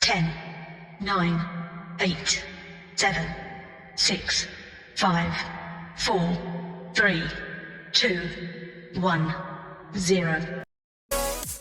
10, 9, 8, 7, 6, 5, 4, 3, 2, 1, 0.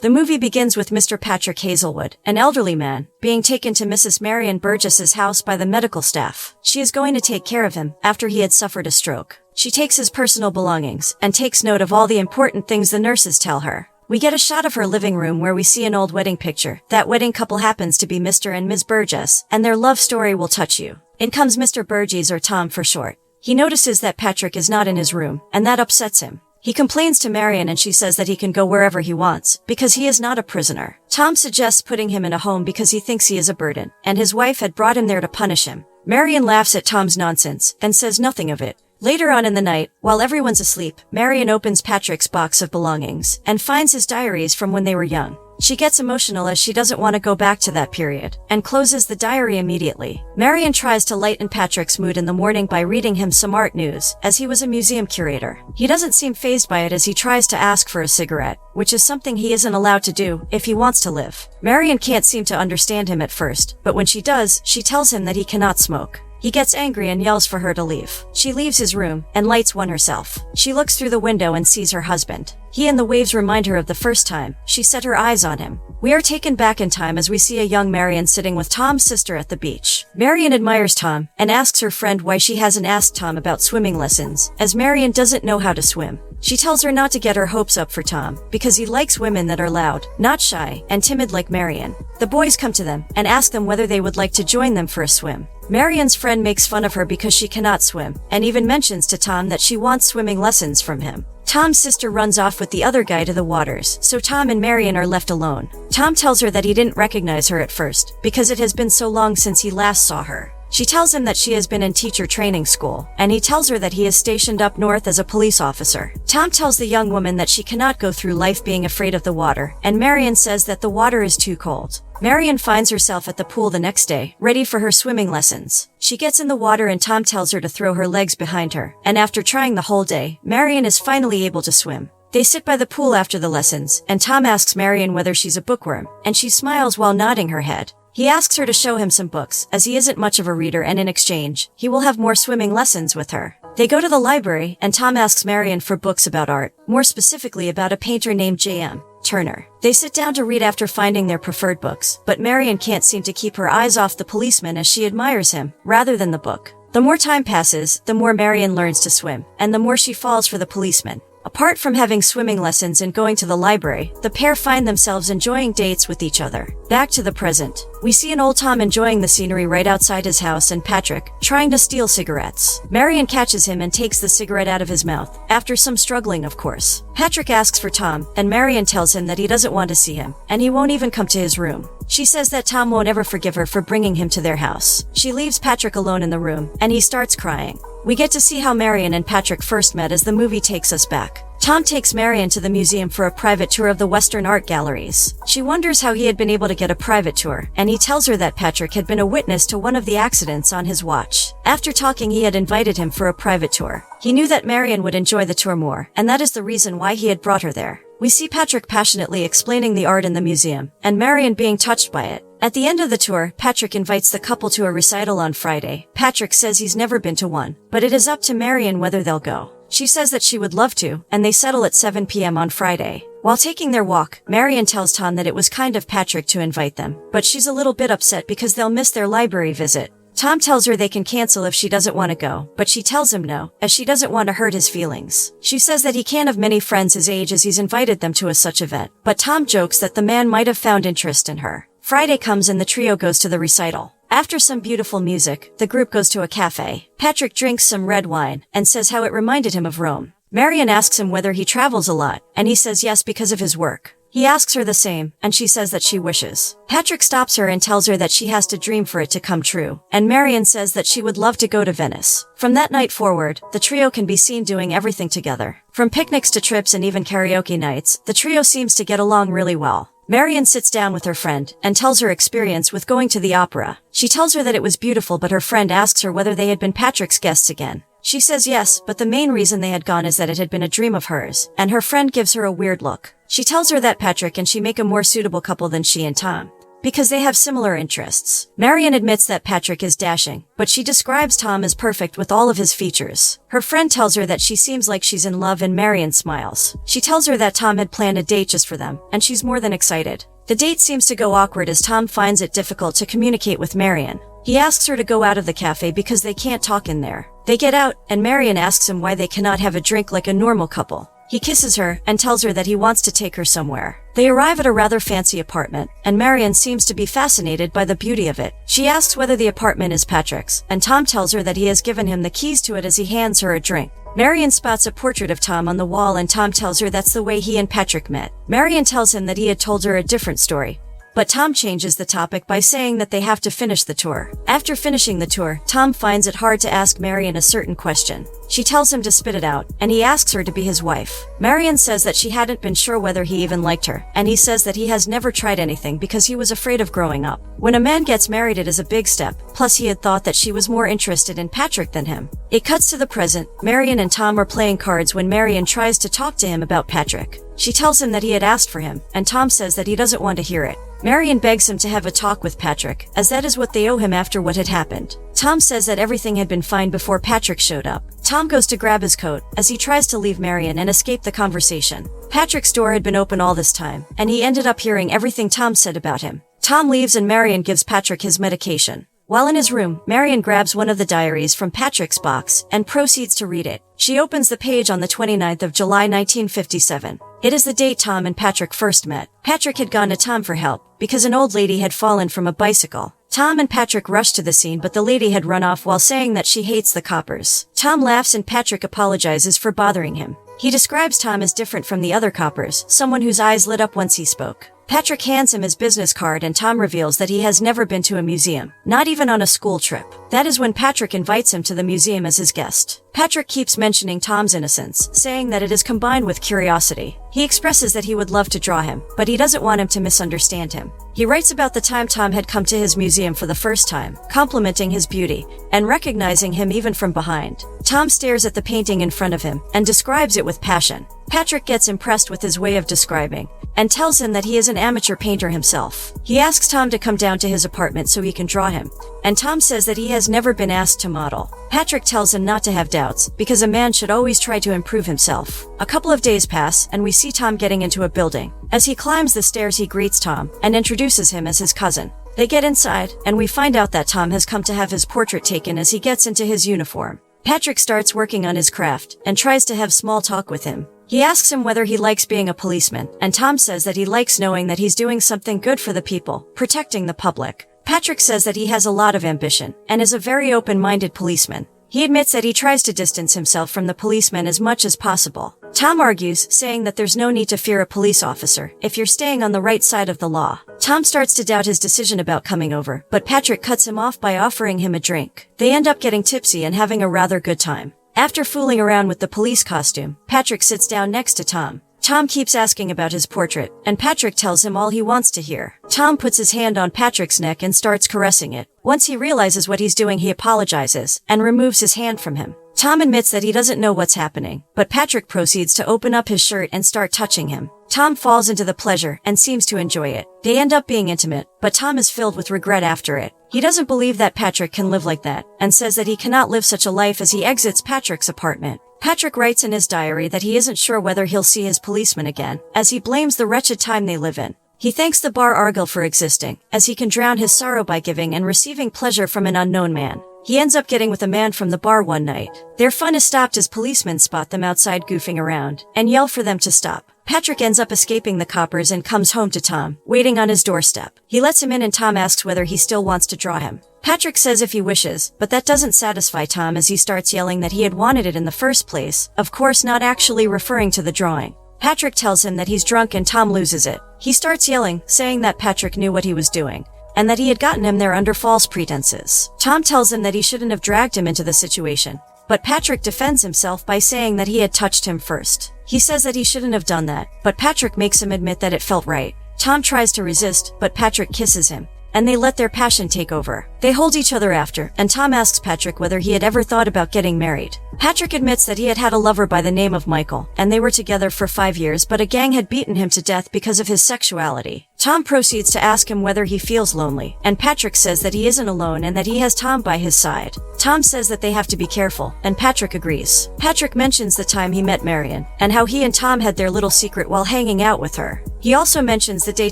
The movie begins with Mr. Patrick Hazelwood, an elderly man, being taken to Mrs. Marion Burgess's house by the medical staff. She is going to take care of him after he had suffered a stroke. She takes his personal belongings and takes note of all the important things the nurses tell her. We get a shot of her living room where we see an old wedding picture. That wedding couple happens to be Mr. and Ms. Burgess, and their love story will touch you. In comes Mr. Burgess, or Tom for short. He notices that Patrick is not in his room, and that upsets him. He complains to Marion and she says that he can go wherever he wants, because he is not a prisoner. Tom suggests putting him in a home because he thinks he is a burden, and his wife had brought him there to punish him. Marion laughs at Tom's nonsense, and says nothing of it. Later on in the night, while everyone's asleep, Marion opens Patrick's box of belongings, and finds his diaries from when they were young. She gets emotional as she doesn't want to go back to that period, and closes the diary immediately. Marion tries to lighten Patrick's mood in the morning by reading him some art news, as he was a museum curator. He doesn't seem fazed by it as he tries to ask for a cigarette, which is something he isn't allowed to do if he wants to live. Marion can't seem to understand him at first, but when she does, she tells him that he cannot smoke. He gets angry and yells for her to leave. She leaves his room and lights one herself. She looks through the window and sees her husband. He and the waves remind her of the first time she set her eyes on him. We are taken back in time as we see a young Marion sitting with Tom's sister at the beach. Marion admires Tom and asks her friend why she hasn't asked Tom about swimming lessons, as Marion doesn't know how to swim. She tells her not to get her hopes up for Tom, because he likes women that are loud, not shy, and timid like Marion. The boys come to them and ask them whether they would like to join them for a swim. Marion's friend makes fun of her because she cannot swim, and even mentions to Tom that she wants swimming lessons from him. Tom's sister runs off with the other guy to the waters, so Tom and Marion are left alone. Tom tells her that he didn't recognize her at first, because it has been so long since he last saw her. She tells him that she has been in teacher training school, and he tells her that he is stationed up north as a police officer. Tom tells the young woman that she cannot go through life being afraid of the water, and Marion says that the water is too cold. Marion finds herself at the pool the next day, ready for her swimming lessons. She gets in the water and Tom tells her to throw her legs behind her, and after trying the whole day, Marion is finally able to swim. They sit by the pool after the lessons, and Tom asks Marion whether she's a bookworm, and she smiles while nodding her head. He asks her to show him some books, as he isn't much of a reader, and in exchange, he will have more swimming lessons with her. They go to the library, and Tom asks Marion for books about art, more specifically about a painter named J.M. Turner. They sit down to read after finding their preferred books, but Marion can't seem to keep her eyes off the policeman as she admires him, rather than the book. The more time passes, the more Marion learns to swim, and the more she falls for the policeman. Apart from having swimming lessons and going to the library, the pair find themselves enjoying dates with each other. Back to the present. We see an old Tom enjoying the scenery right outside his house and Patrick trying to steal cigarettes. Marion catches him and takes the cigarette out of his mouth, after some struggling of course. Patrick asks for Tom, and Marion tells him that he doesn't want to see him, and he won't even come to his room. She says that Tom won't ever forgive her for bringing him to their house. She leaves Patrick alone in the room, and he starts crying. We get to see how Marion and Patrick first met as the movie takes us back. Tom takes Marion to the museum for a private tour of the Western art galleries. She wonders how he had been able to get a private tour, and he tells her that Patrick had been a witness to one of the accidents on his watch. After talking, he had invited him for a private tour. He knew that Marion would enjoy the tour more, and that is the reason why he had brought her there. We see Patrick passionately explaining the art in the museum, and Marion being touched by it. At the end of the tour, Patrick invites the couple to a recital on Friday. Patrick says he's never been to one, but it is up to Marion whether they'll go. She says that she would love to, and they settle at 7 p.m. on Friday. While taking their walk, Marion tells Tom that it was kind of Patrick to invite them, but she's a little bit upset because they'll miss their library visit. Tom tells her they can cancel if she doesn't want to go, but she tells him no, as she doesn't want to hurt his feelings. She says that he can't have many friends his age as he's invited them to a such event, but Tom jokes that the man might have found interest in her. Friday comes and the trio goes to the recital. After some beautiful music, the group goes to a cafe. Patrick drinks some red wine and says how it reminded him of Rome. Marion asks him whether he travels a lot, and he says yes because of his work. He asks her the same, and she says that she wishes. Patrick stops her and tells her that she has to dream for it to come true, and Marion says that she would love to go to Venice. From that night forward, the trio can be seen doing everything together. From picnics to trips and even karaoke nights, the trio seems to get along really well. Marion sits down with her friend and tells her experience with going to the opera. She tells her that it was beautiful, but her friend asks her whether they had been Patrick's guests again. She says yes, but the main reason they had gone is that it had been a dream of hers, and her friend gives her a weird look. She tells her that Patrick and she make a more suitable couple than she and Tom. because they have similar interests. Marion admits that Patrick is dashing, but she describes Tom as perfect with all of his features. Her friend tells her that she seems like she's in love and Marion smiles. She tells her that Tom had planned a date just for them, and she's more than excited. The date seems to go awkward as Tom finds it difficult to communicate with Marion. He asks her to go out of the cafe because they can't talk in there. They get out, and Marion asks him why they cannot have a drink like a normal couple. He kisses her and tells her that he wants to take her somewhere. They arrive at a rather fancy apartment, and Marion seems to be fascinated by the beauty of it. She asks whether the apartment is Patrick's, and Tom tells her that he has given him the keys to it as he hands her a drink. Marion spots a portrait of Tom on the wall, and Tom tells her that's the way he and Patrick met. Marion tells him that he had told her a different story, but Tom changes the topic by saying that they have to finish the tour. After finishing the tour, Tom finds it hard to ask Marion a certain question. She tells him to spit it out, and he asks her to be his wife. Marion says that she hadn't been sure whether he even liked her, and he says that he has never tried anything because he was afraid of growing up. When a man gets married, it is a big step, plus he had thought that she was more interested in Patrick than him. It cuts to the present. Marion and Tom are playing cards when Marion tries to talk to him about Patrick. She tells him that he had asked for him, and Tom says that he doesn't want to hear it. Marion begs him to have a talk with Patrick, as that is what they owe him after what had happened. Tom says that everything had been fine before Patrick showed up. Tom goes to grab his coat as he tries to leave Marion and escape the conversation. Patrick's door had been open all this time, and he ended up hearing everything Tom said about him. Tom leaves and Marion gives Patrick his medication. While in his room, Marion grabs one of the diaries from Patrick's box and proceeds to read it. She opens the page on the 29th of July 1957. It is the date Tom and Patrick first met. Patrick had gone to Tom for help because an old lady had fallen from a bicycle. Tom and Patrick rushed to the scene, but the lady had run off while saying that she hates the coppers. Tom laughs and Patrick apologizes for bothering him. He describes Tom as different from the other coppers, someone whose eyes lit up once he spoke. Patrick hands him his business card and Tom reveals that he has never been to a museum, not even on a school trip. That is when Patrick invites him to the museum as his guest. Patrick keeps mentioning Tom's innocence, saying that it is combined with curiosity. He expresses that he would love to draw him, but he doesn't want him to misunderstand him. He writes about the time Tom had come to his museum for the first time, complimenting his beauty, and recognizing him even from behind. Tom stares at the painting in front of him, and describes it with passion. Patrick gets impressed with his way of describing, and tells him that he is an amateur painter himself. He asks Tom to come down to his apartment so he can draw him, and Tom says that he has never been asked to model. Patrick tells him not to have doubts, because a man should always try to improve himself. A couple of days pass, and we see Tom getting into a building. As he climbs the stairs, he greets Tom, and introduces him as his cousin. They get inside, and we find out that Tom has come to have his portrait taken as he gets into his uniform. Patrick starts working on his craft, and tries to have small talk with him. He asks him whether he likes being a policeman, and Tom says that he likes knowing that he's doing something good for the people, protecting the public. Patrick says that he has a lot of ambition, and is a very open-minded policeman. He admits that he tries to distance himself from the policemen as much as possible. Tom argues, saying that there's no need to fear a police officer if you're staying on the right side of the law. Tom starts to doubt his decision about coming over, but Patrick cuts him off by offering him a drink. They end up getting tipsy and having a rather good time. After fooling around with the police costume, Patrick sits down next to Tom. Tom keeps asking about his portrait, and Patrick tells him all he wants to hear. Tom puts his hand on Patrick's neck and starts caressing it. Once he realizes what he's doing, he apologizes and removes his hand from him. Tom admits that he doesn't know what's happening, but Patrick proceeds to open up his shirt and start touching him. Tom falls into the pleasure and seems to enjoy it. They end up being intimate, but Tom is filled with regret after it. He doesn't believe that Patrick can live like that, and says that he cannot live such a life as he exits Patrick's apartment. Patrick writes in his diary that he isn't sure whether he'll see his policeman again, as he blames the wretched time they live in. He thanks the bar Argyll for existing, as he can drown his sorrow by giving and receiving pleasure from an unknown man. He ends up getting with a man from the bar one night. Their fun is stopped as policemen spot them outside goofing around, and yell for them to stop. Patrick ends up escaping the coppers and comes home to Tom, waiting on his doorstep. He lets him in and Tom asks whether he still wants to draw him. Patrick says if he wishes, but that doesn't satisfy Tom as he starts yelling that he had wanted it in the first place, of course not actually referring to the drawing. Patrick tells him that he's drunk and Tom loses it. He starts yelling, saying that Patrick knew what he was doing, and that he had gotten him there under false pretenses. Tom tells him that he shouldn't have dragged him into the situation, but Patrick defends himself by saying that he had touched him first. He says that he shouldn't have done that, but Patrick makes him admit that it felt right. Tom tries to resist, but Patrick kisses him. and they let their passion take over. They hold each other after, and Tom asks Patrick whether he had ever thought about getting married. Patrick admits that he had had a lover by the name of Michael, and they were together for 5 years, but a gang had beaten him to death because of his sexuality. Tom proceeds to ask him whether he feels lonely, and Patrick says that he isn't alone and that he has Tom by his side. Tom says that they have to be careful, and Patrick agrees. Patrick mentions the time he met Marion, and how he and Tom had their little secret while hanging out with her. He also mentions the day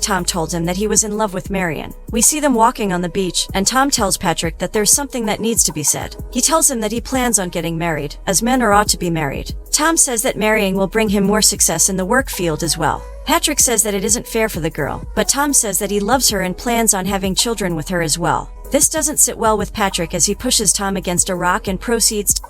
Tom told him that he was in love with Marion. We see them walking on the beach, and Tom tells Patrick that there's something that needs to be said. He tells him that he plans on getting married, as men are ought to be married. Tom says that marrying will bring him more success in the work field as well. Patrick says that it isn't fair for the girl, but Tom says that he loves her and plans on having children with her as well. This doesn't sit well with Patrick as he pushes Tom against a rock and proceeds to...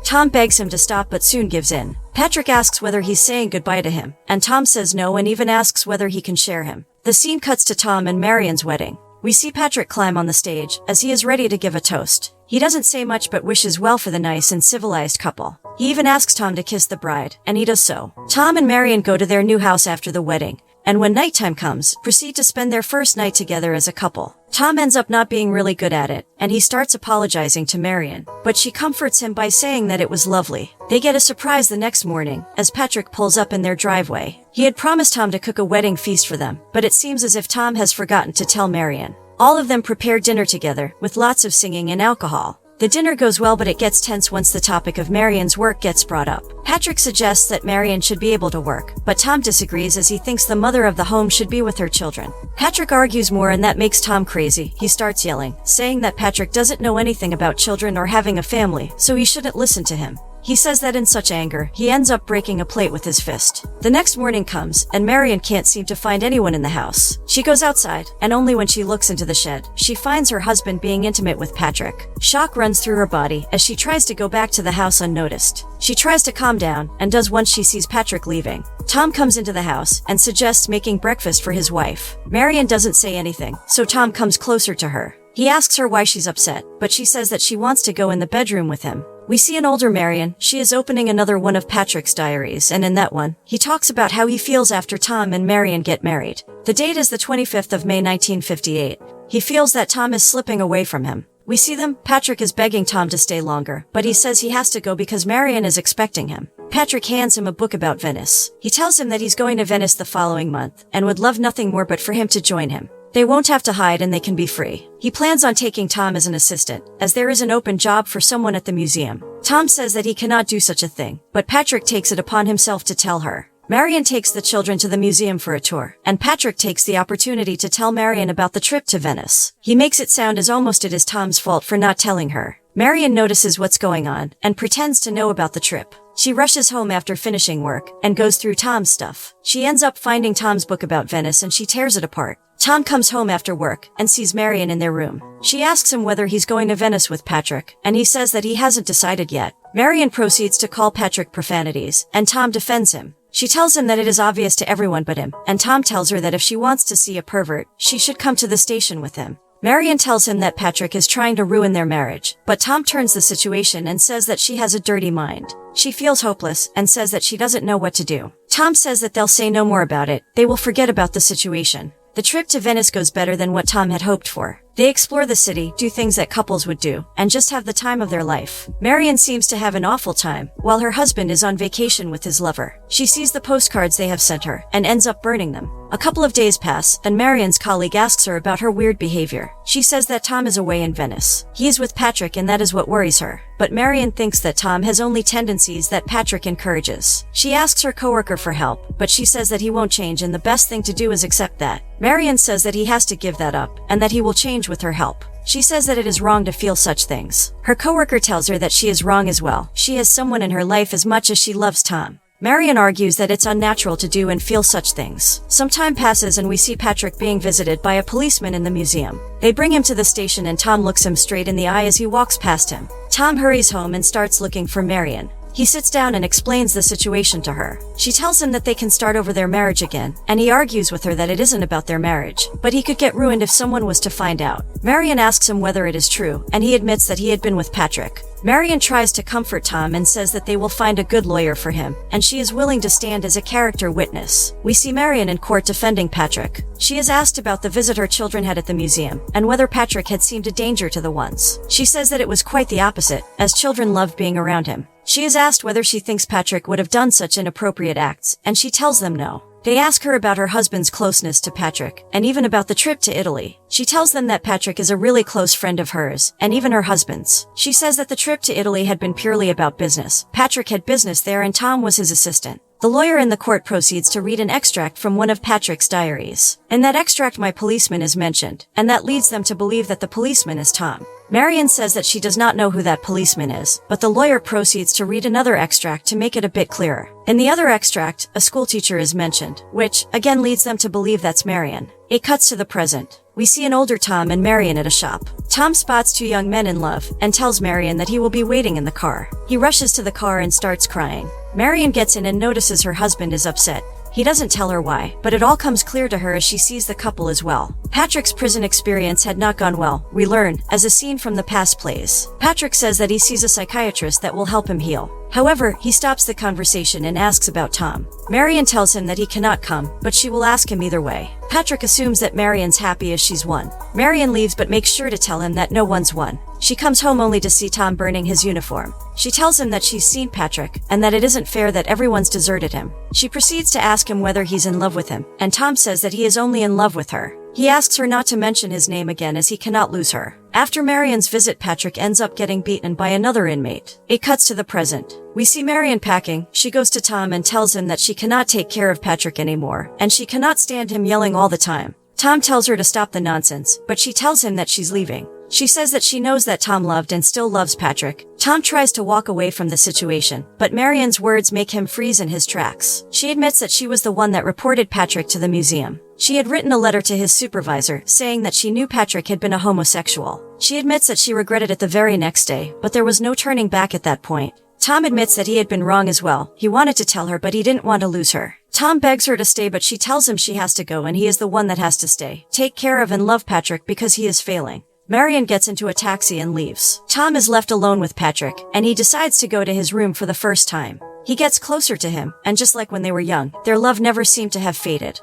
Tom begs him to stop but soon gives in. Patrick asks whether he's saying goodbye to him, and Tom says no and even asks whether he can share him. The scene cuts to Tom and Marion's wedding. We see Patrick climb on the stage, as he is ready to give a toast. He doesn't say much but wishes well for the nice and civilized couple. He even asks Tom to kiss the bride, and he does so. Tom and Marion go to their new house after the wedding, and when nighttime comes, proceed to spend their first night together as a couple. Tom ends up not being really good at it, and he starts apologizing to Marion, but she comforts him by saying that it was lovely. They get a surprise the next morning, as Patrick pulls up in their driveway. He had promised Tom to cook a wedding feast for them, but it seems as if Tom has forgotten to tell Marion. All of them prepare dinner together, with lots of singing and alcohol. The dinner goes well, but it gets tense once the topic of Marion's work gets brought up. Patrick suggests that Marion should be able to work, but Tom disagrees as he thinks the mother of the home should be with her children. Patrick argues more and that makes Tom crazy. He starts yelling, saying that Patrick doesn't know anything about children or having a family, so he shouldn't listen to him. He says that in such anger, he ends up breaking a plate with his fist. The next morning comes, and Marion can't seem to find anyone in the house. She goes outside, and only when she looks into the shed, she finds her husband being intimate with Patrick. Shock runs through her body as she tries to go back to the house unnoticed. She tries to calm down, and does once she sees Patrick leaving. Tom comes into the house, and suggests making breakfast for his wife. Marion doesn't say anything, so Tom comes closer to her. He asks her why she's upset, but she says that she wants to go in the bedroom with him. We see an older Marion. She is opening another one of Patrick's diaries, and in that one, he talks about how he feels after Tom and Marion get married. The date is the 25th of May 1958. He feels that Tom is slipping away from him. We see them. Patrick is begging Tom to stay longer, but he says he has to go because Marion is expecting him. Patrick hands him a book about Venice. He tells him that he's going to Venice the following month, and would love nothing more but for him to join him. They won't have to hide and they can be free. He plans on taking Tom as an assistant, as there is an open job for someone at the museum. Tom says that he cannot do such a thing, but Patrick takes it upon himself to tell her. Marion takes the children to the museum for a tour, and Patrick takes the opportunity to tell Marion about the trip to Venice. He makes it sound as almost it is Tom's fault for not telling her. Marion notices what's going on, and pretends to know about the trip. She rushes home after finishing work, and goes through Tom's stuff. She ends up finding Tom's book about Venice and she tears it apart. Tom comes home after work, and sees Marion in their room. She asks him whether he's going to Venice with Patrick, and he says that he hasn't decided yet. Marion proceeds to call Patrick profanities, and Tom defends him. She tells him that it is obvious to everyone but him, and Tom tells her that if she wants to see a pervert, she should come to the station with him. Marion tells him that Patrick is trying to ruin their marriage, but Tom turns the situation and says that she has a dirty mind. She feels hopeless and says that she doesn't know what to do. Tom says that they'll say no more about it. They will forget about the situation. The trip to Venice goes better than what Tom had hoped for. They explore the city, do things that couples would do, and just have the time of their life. Marion seems to have an awful time, while her husband is on vacation with his lover. She sees the postcards they have sent her, and ends up burning them. A couple of days pass, and Marion's colleague asks her about her weird behavior. She says that Tom is away in Venice. He is with Patrick and that is what worries her. But Marion thinks that Tom has only tendencies that Patrick encourages. She asks her coworker for help, but she says that he won't change and the best thing to do is accept that. Marion says that he has to give that up, and that he will change with her help. She says that it is wrong to feel such things. Her coworker tells her that she is wrong as well. She has someone in her life as much as she loves Tom. Marion argues that it's unnatural to do and feel such things. Some time passes and we see Patrick being visited by a policeman in the museum. They bring him to the station and Tom looks him straight in the eye as he walks past him. Tom hurries home and starts looking for Marion. He sits down and explains the situation to her. She tells him that they can start over their marriage again, and he argues with her that it isn't about their marriage, but he could get ruined if someone was to find out. Marion asks him whether it is true, and he admits that he had been with Patrick. Marion tries to comfort Tom and says that they will find a good lawyer for him, and she is willing to stand as a character witness. We see Marion in court defending Patrick. She is asked about the visit her children had at the museum, and whether Patrick had seemed a danger to the ones. She says that it was quite the opposite, as children loved being around him. She is asked whether she thinks Patrick would have done such inappropriate acts, and she tells them no. They ask her about her husband's closeness to Patrick, and even about the trip to Italy. She tells them that Patrick is a really close friend of hers, and even her husband's. She says that the trip to Italy had been purely about business. Patrick had business there and Tom was his assistant. The lawyer in the court proceeds to read an extract from one of Patrick's diaries. In that extract, my policeman is mentioned, and that leads them to believe that the policeman is Tom. Marion says that she does not know who that policeman is, but the lawyer proceeds to read another extract to make it a bit clearer. In the other extract, a schoolteacher is mentioned, which, again, leads them to believe that's Marion. It cuts to the present. We see an older Tom and Marion at a shop. Tom spots two young men in love, and tells Marion that he will be waiting in the car. He rushes to the car and starts crying. Marion gets in and notices her husband is upset. He doesn't tell her why, but it all comes clear to her as she sees the couple as well. Patrick's prison experience had not gone well, we learn, as a scene from the past plays. Patrick says that he sees a psychiatrist that will help him heal. However, he stops the conversation and asks about Tom. Marion tells him that he cannot come, but she will ask him either way. Patrick assumes that Marion's happy as she's won. Marion leaves but makes sure to tell him that no one's won. She comes home only to see Tom burning his uniform. She tells him that she's seen Patrick, and that it isn't fair that everyone's deserted him. She proceeds to ask him whether he's in love with him, and Tom says that he is only in love with her. He asks her not to mention his name again as he cannot lose her. After Marion's visit, Patrick ends up getting beaten by another inmate. It cuts to the present. We see Marion packing. She goes to Tom and tells him that she cannot take care of Patrick anymore, and she cannot stand him yelling all the time. Tom tells her to stop the nonsense, but she tells him that she's leaving. She says that she knows that Tom loved and still loves Patrick. Tom tries to walk away from the situation, but Marion's words make him freeze in his tracks. She admits that she was the one that reported Patrick to the museum. She had written a letter to his supervisor saying that she knew Patrick had been a homosexual. She admits that she regretted it the very next day, but there was no turning back at that point. Tom admits that he had been wrong as well. He wanted to tell her, but he didn't want to lose her. Tom begs her to stay, but she tells him she has to go and he is the one that has to stay. Take care of and love Patrick because he is failing. Marion gets into a taxi and leaves. Tom is left alone with Patrick, and he decides to go to his room for the first time. He gets closer to him, and just like when they were young, their love never seemed to have faded.